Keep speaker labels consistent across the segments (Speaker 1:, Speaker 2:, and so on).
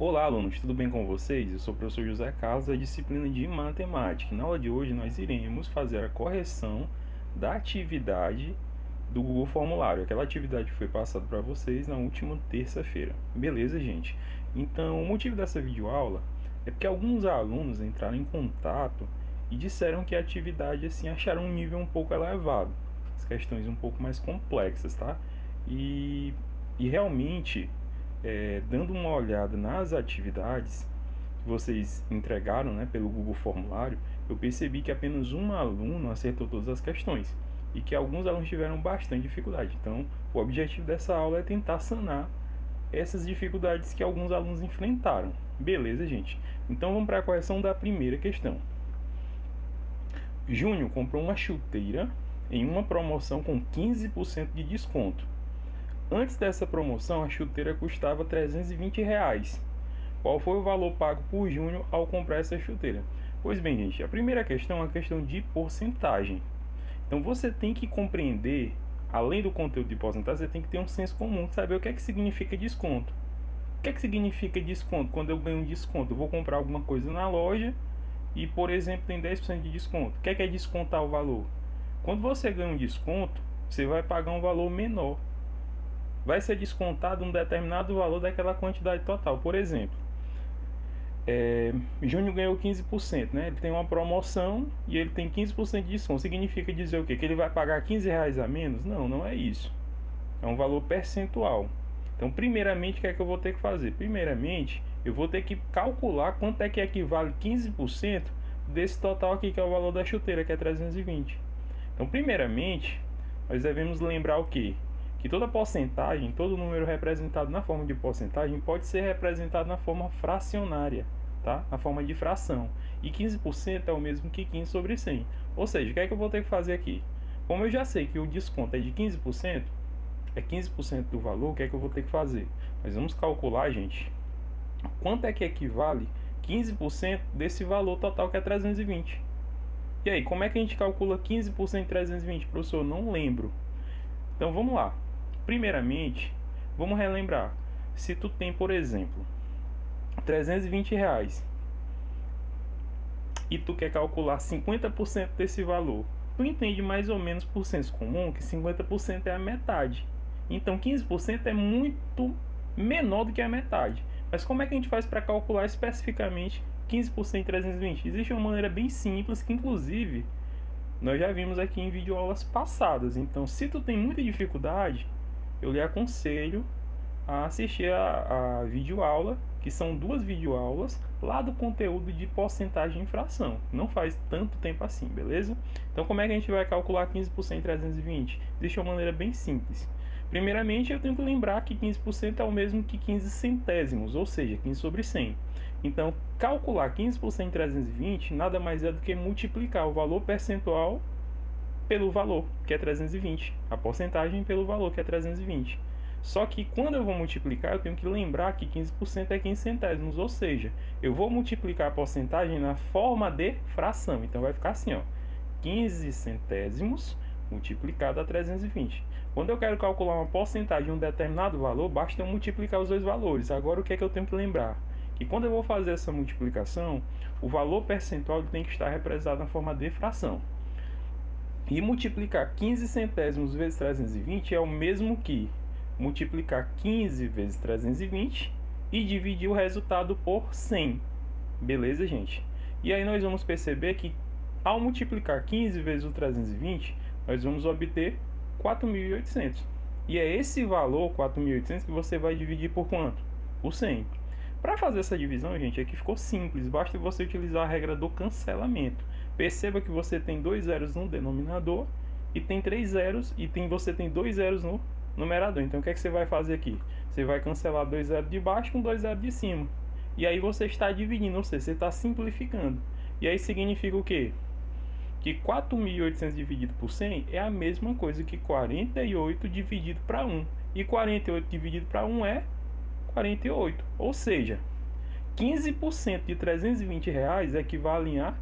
Speaker 1: Olá, alunos, tudo bem com vocês? Eu sou o professor José Carlos, da disciplina de matemática. Na aula de hoje, nós iremos fazer a correção da atividade do Google Formulário, aquela atividade que foi passada para vocês na última terça-feira. Beleza, gente? Então, o motivo dessa videoaula é porque alguns alunos entraram em contato e disseram que a atividade, assim, acharam um nível um pouco elevado, as questões um pouco mais complexas, tá? E realmente dando uma olhada nas atividades que vocês entregaram, né, pelo Google Formulário, eu percebi que apenas um aluno acertou todas as questões e que alguns alunos tiveram bastante dificuldade. Então, o objetivo dessa aula é tentar sanar essas dificuldades que alguns alunos enfrentaram. Beleza, gente? Então, vamos para a correção da primeira questão. Júnior comprou uma chuteira em uma promoção com 15% de desconto. Antes dessa promoção, a chuteira custava R$ 320. Qual foi o valor pago por Júnior ao comprar essa chuteira? Pois bem, gente, a primeira questão é uma questão de porcentagem. Então você tem que compreender, além do conteúdo de porcentagem, você tem que ter um senso comum, saber o que é que significa desconto. O que é que significa desconto? Quando eu ganho um desconto, eu vou comprar alguma coisa na loja e, por exemplo, tem 10% de desconto. O que é descontar o valor? Quando você ganha um desconto, você vai pagar um valor menor. Vai ser descontado um determinado valor daquela quantidade total. Por exemplo, Júnior ganhou 15%, né? Ele tem uma promoção e ele tem 15% de desconto. Significa dizer o quê? Que ele vai pagar R$ 15 a menos? Não, não é isso. É um valor percentual. Então, primeiramente, o que é que eu vou ter que fazer? Primeiramente, eu vou ter que calcular quanto é que equivale 15% desse total aqui, que é o valor da chuteira, que é 320. Então, primeiramente, nós devemos lembrar o quê? Que toda porcentagem, todo número representado na forma de porcentagem pode ser representado na forma fracionária, tá? Na forma de fração. E 15% é o mesmo que 15 sobre 100. Ou seja, o que é que eu vou ter que fazer aqui? Como eu já sei que o desconto é de 15%, é 15% do valor, o que é que eu vou ter que fazer? Nós vamos calcular, gente, quanto é que equivale 15% desse valor total que é 320. E aí, como é que a gente calcula 15% de 320? Professor, não lembro. Então vamos lá. Primeiramente, vamos relembrar. Se tu tem, por exemplo, R$ 320 e tu quer calcular 50% desse valor, tu entende mais ou menos por senso comum que 50% é a metade. Então 15% é muito menor do que a metade. Mas como é que a gente faz para calcular especificamente 15% de 320? Existe uma maneira bem simples que, inclusive, nós já vimos aqui em videoaulas passadas. Então, se tu tem muita dificuldade, eu lhe aconselho a assistir a videoaula, que são 2 videoaulas lá do conteúdo de porcentagem e fração. Não faz tanto tempo assim, beleza? Então, como é que a gente vai calcular 15% de 320? Existe uma maneira bem simples. Primeiramente, eu tenho que lembrar que 15% é o mesmo que 15 centésimos, ou seja, 15 sobre 100. Então, calcular 15% de 320 nada mais é do que multiplicar o valor percentual pelo valor, que é 320. A porcentagem pelo valor, que é 320. Só que quando eu vou multiplicar, eu tenho que lembrar que 15% é 15 centésimos, ou seja, eu vou multiplicar a porcentagem na forma de fração. Então vai ficar assim, ó, 15 centésimos multiplicado a 320. Quando eu quero calcular uma porcentagem de um determinado valor, basta eu multiplicar os dois valores. Agora o que é que eu tenho que lembrar? Que quando eu vou fazer essa multiplicação, o valor percentual tem que estar representado na forma de fração. E multiplicar 15 centésimos vezes 320 é o mesmo que multiplicar 15 vezes 320 e dividir o resultado por 100. Beleza, gente? E aí nós vamos perceber que ao multiplicar 15 vezes o 320, nós vamos obter 4.800. E é esse valor, 4.800, que você vai dividir por quanto? Por 100. Para fazer essa divisão, gente, aqui ficou simples. Basta você utilizar a regra do cancelamento. Perceba que você tem 2 zeros no denominador e tem 3 zeros e você tem 2 zeros no numerador. Então o que é que você vai fazer aqui? Você vai cancelar 2 zeros de baixo com 2 zeros de cima. E aí você está dividindo, ou seja, você está simplificando. E aí significa o quê? Que 4.800 dividido por 100 é a mesma coisa que 48 dividido para 1. E 48 dividido para 1 é 48. Ou seja, 15% de R$ 320 equivale a R$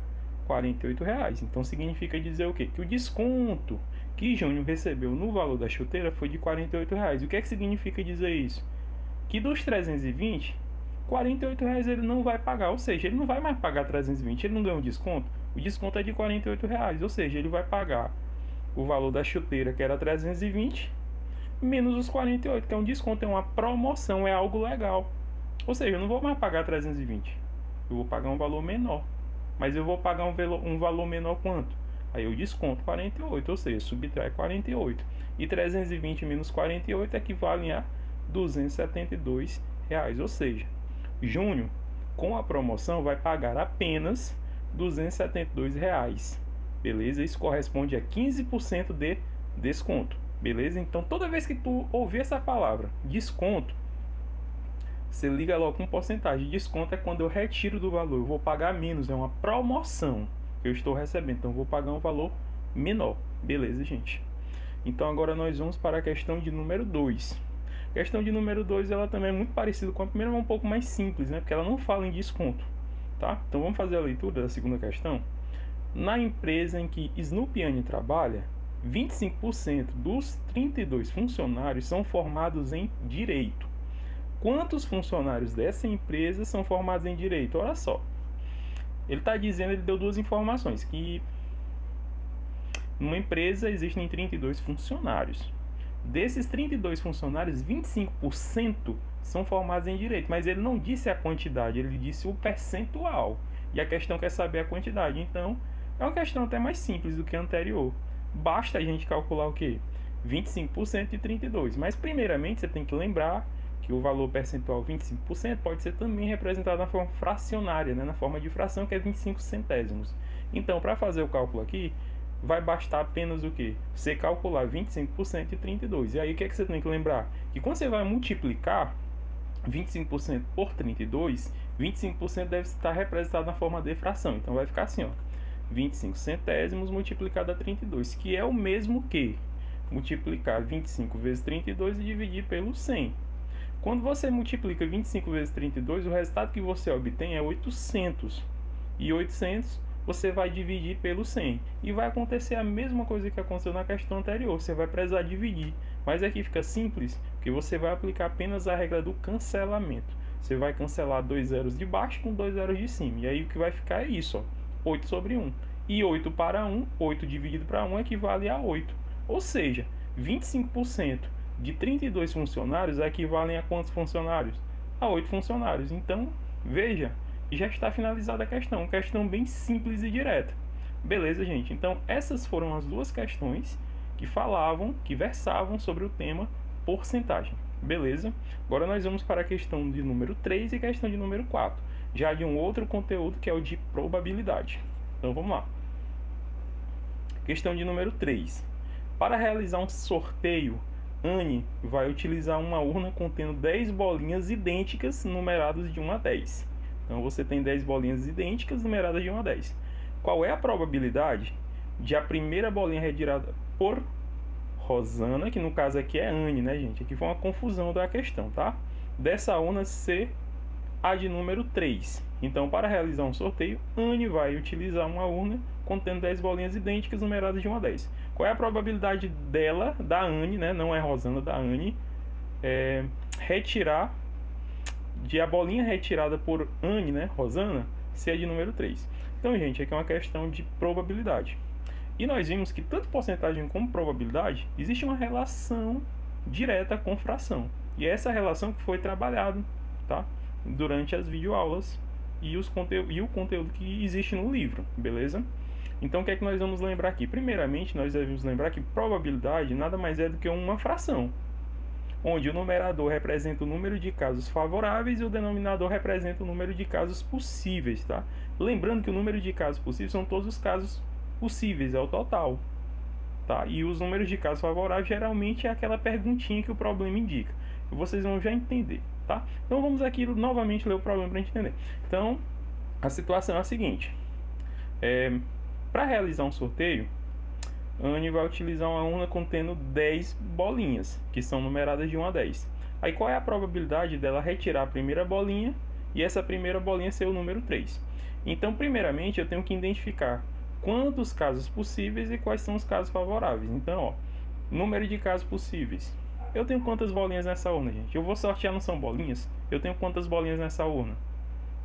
Speaker 1: 48. Então significa dizer o quê? Que o desconto que Júnior recebeu no valor da chuteira foi de R$ 48. E o que é que significa dizer isso? Que dos 320, R$ 48 ele não vai pagar, ou seja, ele não vai mais pagar 320, ele não ganha um desconto. O desconto é de R$ 48, ou seja, ele vai pagar o valor da chuteira, que era 320, menos os 48, que é um desconto, é uma promoção, é algo legal. Ou seja, eu não vou mais pagar 320, eu vou pagar um valor menor. Mas eu vou pagar um valor menor quanto? Aí eu desconto 48, ou seja, subtrai 48. E 320 menos 48 equivale a R$ 272. Ou seja, Júnior, com a promoção, vai pagar apenas R$ 272. Beleza? Isso corresponde a 15% de desconto. Beleza? Então, toda vez que tu ouvir essa palavra, desconto, você liga logo com porcentagem. Desconto é quando eu retiro do valor, eu vou pagar menos, é uma promoção que eu estou recebendo, então eu vou pagar um valor menor. Beleza, gente? Então agora nós vamos para a questão de número 2. A questão de número 2, ela também é muito parecida com a primeira, mas um pouco mais simples, né? Porque ela não fala em desconto, tá? Então vamos fazer a leitura da segunda questão. Na empresa em que Snoopy trabalha, 25% dos 32 funcionários são formados em direito. Quantos funcionários dessa empresa são formados em direito? Olha só. Ele está dizendo, ele deu duas informações, que numa empresa existem 32 funcionários. Desses 32 funcionários, 25% são formados em direito, mas ele não disse a quantidade, ele disse o percentual. E a questão quer saber a quantidade. Então, é uma questão até mais simples do que a anterior. Basta a gente calcular o quê? 25% de 32. Mas, primeiramente, você tem que lembrar que o valor percentual 25% pode ser também representado na forma fracionária, né? Na forma de fração, que é 25 centésimos. Então, para fazer o cálculo aqui, vai bastar apenas o quê? Você calcular 25% de 32. E aí, o que é que você tem que lembrar? Que quando você vai multiplicar 25% por 32, 25% deve estar representado na forma de fração. Então, vai ficar assim, ó, 25 centésimos multiplicado a 32, que é o mesmo que multiplicar 25 vezes 32 e dividir pelo 100. Quando você multiplica 25 vezes 32, o resultado que você obtém é 800. E 800 você vai dividir pelo 100. E vai acontecer a mesma coisa que aconteceu na questão anterior. Você vai precisar dividir. Mas aqui fica simples, porque você vai aplicar apenas a regra do cancelamento. Você vai cancelar 2 zeros de baixo com 2 zeros de cima. E aí o que vai ficar é isso, ó, 8 sobre 1. E 8 para 1, 8 dividido para 1 equivale a 8. Ou seja, 25% de 32 funcionários equivalem a quantos funcionários? A 8 funcionários. Então, veja, já está finalizada a questão. Questão bem simples e direta. Beleza, gente? Então, essas foram as duas questões que falavam, que versavam sobre o tema porcentagem. Beleza? Agora nós vamos para a questão de número 3 e questão de número 4. Já de um outro conteúdo que é o de probabilidade. Então, vamos lá. Questão de número 3. Para realizar um sorteio, Anne vai utilizar uma urna contendo 10 bolinhas idênticas numeradas de 1 a 10. Então você tem 10 bolinhas idênticas numeradas de 1 a 10. Qual é a probabilidade de a primeira bolinha retirada por Rosana, que no caso aqui é Anne, né, gente? Aqui foi uma confusão da questão, tá? Dessa urna ser a de número 3. Então, para realizar um sorteio, Anne vai utilizar uma urna contendo 10 bolinhas idênticas numeradas de 1 a 10. Qual é a probabilidade dela, da Anne, né? Não é Rosana, da Anne, retirar, de a bolinha retirada por Anne, né, Rosana, ser a de número 3. Então, gente, aqui é uma questão de probabilidade. E nós vimos que tanto porcentagem como probabilidade existe uma relação direta com fração. E essa relação que foi trabalhada, tá, durante as videoaulas e o conteúdo que existe no livro, beleza? Então, o que é que nós vamos lembrar aqui? Primeiramente, nós devemos lembrar que probabilidade nada mais é do que uma fração, onde o numerador representa o número de casos favoráveis e o denominador representa o número de casos possíveis, tá? Lembrando que o número de casos possíveis são todos os casos possíveis, é o total, tá? E os números de casos favoráveis geralmente é aquela perguntinha que o problema indica. Vocês vão já entender, tá? Então vamos aqui novamente ler o problema para a gente entender. Então, a situação é a seguinte. Para realizar um sorteio, Anne vai utilizar uma urna contendo 10 bolinhas, que são numeradas de 1 a 10. Aí qual é a probabilidade dela retirar a primeira bolinha e essa primeira bolinha ser o número 3? Então, primeiramente, eu tenho que identificar quantos casos possíveis e quais são os casos favoráveis. Então, ó, número de casos possíveis. Eu tenho quantas bolinhas nessa urna, gente? Eu vou sortear, não são bolinhas? Eu tenho quantas bolinhas nessa urna?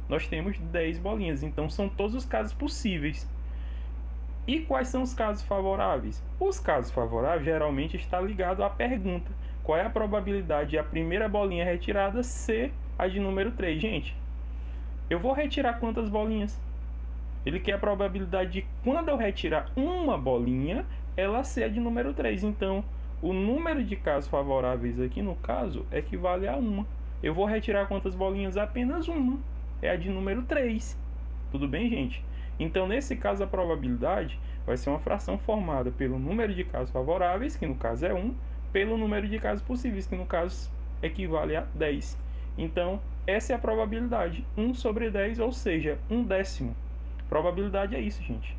Speaker 1: Nós temos 10 bolinhas, então são todos os casos possíveis. E quais são os casos favoráveis? Os casos favoráveis geralmente está ligado à pergunta: qual é a probabilidade de a primeira bolinha retirada ser a de número 3? Gente, eu vou retirar quantas bolinhas? Ele quer a probabilidade de quando eu retirar uma bolinha, ela ser a de número 3. Então, o número de casos favoráveis aqui no caso equivale a 1. Eu vou retirar quantas bolinhas? Apenas uma. É a de número 3. Tudo bem, gente? Então, nesse caso, a probabilidade vai ser uma fração formada pelo número de casos favoráveis, que no caso é 1, pelo número de casos possíveis, que no caso equivale a 10. Então, essa é a probabilidade, 1 sobre 10, ou seja, 1/10. Probabilidade é isso, gente.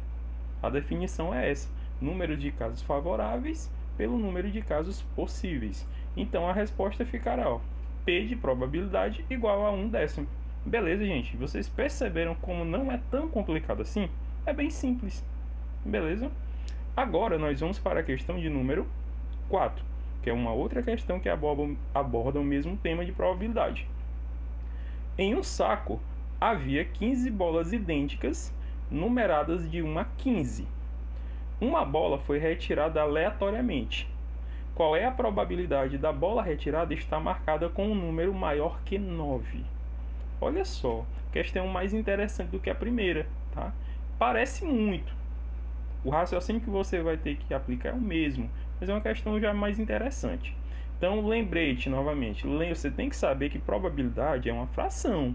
Speaker 1: A definição é essa: número de casos favoráveis pelo número de casos possíveis. Então, a resposta ficará, ó, P de probabilidade igual a 1/10. Beleza, gente? Vocês perceberam como não é tão complicado assim? É bem simples. Beleza? Agora nós vamos para a questão de número 4, que é uma outra questão que aborda o mesmo tema de probabilidade. Em um saco havia 15 bolas idênticas, numeradas de 1 a 15. Uma bola foi retirada aleatoriamente. Qual é a probabilidade da bola retirada estar marcada com um número maior que 9? Olha só, questão mais interessante do que a primeira, tá? Parece muito. O raciocínio que você vai ter que aplicar é o mesmo, mas é uma questão já mais interessante. Então, lembrete novamente, você tem que saber que probabilidade é uma fração.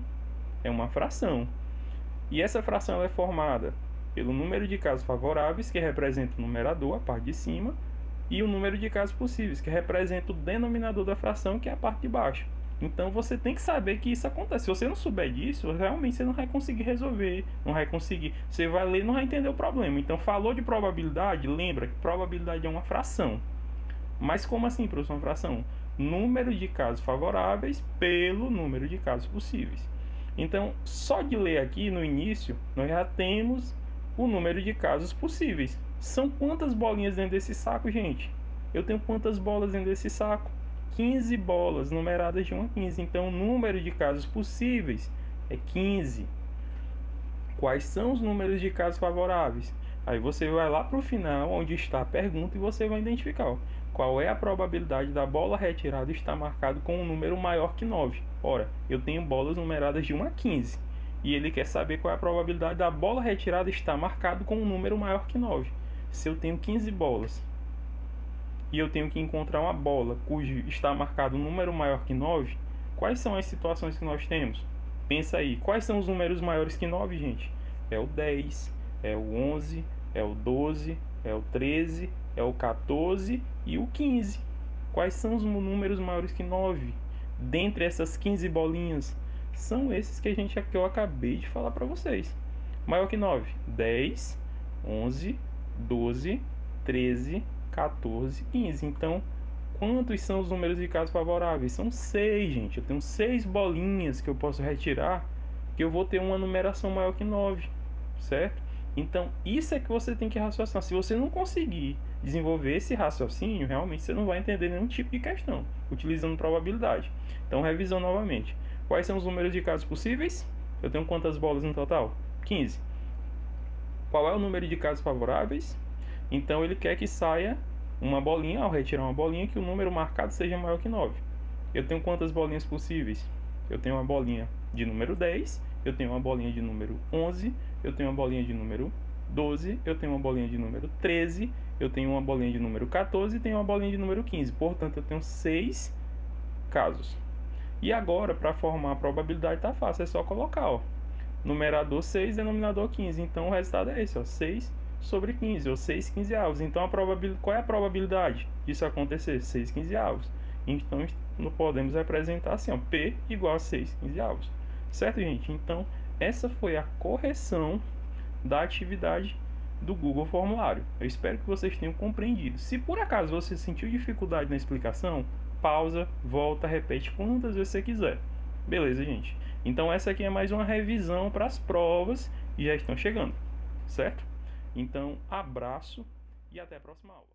Speaker 1: É uma fração. E essa fração é formada pelo número de casos favoráveis, que representa o numerador, a parte de cima, e o número de casos possíveis, que representa o denominador da fração, que é a parte de baixo. Então você tem que saber que isso acontece. Se você não souber disso, realmente você não vai conseguir resolver, não vai conseguir. Você vai ler e não vai entender o problema. Então, falou de probabilidade, lembra que probabilidade é uma fração. Mas como assim, professor, uma fração? Número de casos favoráveis pelo número de casos possíveis. Então, só de ler aqui no início, nós já temos o número de casos possíveis. São quantas bolinhas dentro desse saco, gente? Eu tenho quantas bolas dentro desse saco? 15 bolas, numeradas de 1 a 15. Então, o número de casos possíveis é 15. Quais são os números de casos favoráveis? Aí você vai lá para o final, onde está a pergunta, e você vai identificar, ó, qual é a probabilidade da bola retirada estar marcado com um número maior que 9. Ora, eu tenho bolas numeradas de 1 a 15. E ele quer saber qual é a probabilidade da bola retirada estar marcado com um número maior que 9. Se eu tenho 15 bolas e eu tenho que encontrar uma bola cujo está marcado um número maior que 9, quais são as situações que nós temos? Pensa aí, quais são os números maiores que 9, gente? É o 10, é o 11, é o 12, é o 13, é o 14 e o 15. Quais são os números maiores que 9? Dentre essas 15 bolinhas, são esses que eu acabei de falar para vocês. Maior que 9, 10, 11, 12, 13, 14, 15. Então, quantos são os números de casos favoráveis? São 6, gente. Eu tenho 6 bolinhas que eu posso retirar, que eu vou ter uma numeração maior que 9, certo? Então, isso é que você tem que raciocinar. Se você não conseguir desenvolver esse raciocínio, realmente você não vai entender nenhum tipo de questão, utilizando probabilidade. Então, revisão novamente. Quais são os números de casos possíveis? Eu tenho quantas bolas no total? 15. Qual é o número de casos favoráveis? Então, ele quer que saia uma bolinha, ao retirar uma bolinha, que o número marcado seja maior que 9. Eu tenho quantas bolinhas possíveis? Eu tenho uma bolinha de número 10, eu tenho uma bolinha de número 11, eu tenho uma bolinha de número 12, eu tenho uma bolinha de número 13, eu tenho uma bolinha de número 14 e tenho uma bolinha de número 15. Portanto, eu tenho 6 casos. E agora, para formar a probabilidade, está fácil, é só colocar, ó, numerador 6, denominador 15. Então, o resultado é esse, ó, 6 sobre 15, ou 6 quinzeavos. Então, qual é a probabilidade disso acontecer? 6 quinzeavos. Então, não podemos representar assim, ó, P igual a 6 quinzeavos. Certo, gente? Então, essa foi a correção da atividade do Google Formulário. Eu espero que vocês tenham compreendido. Se por acaso você sentiu dificuldade na explicação, pausa, volta, repete quantas vezes você quiser. Beleza, gente? Então, essa aqui é mais uma revisão para as provas que já estão chegando. Certo? Então, abraço e até a próxima aula.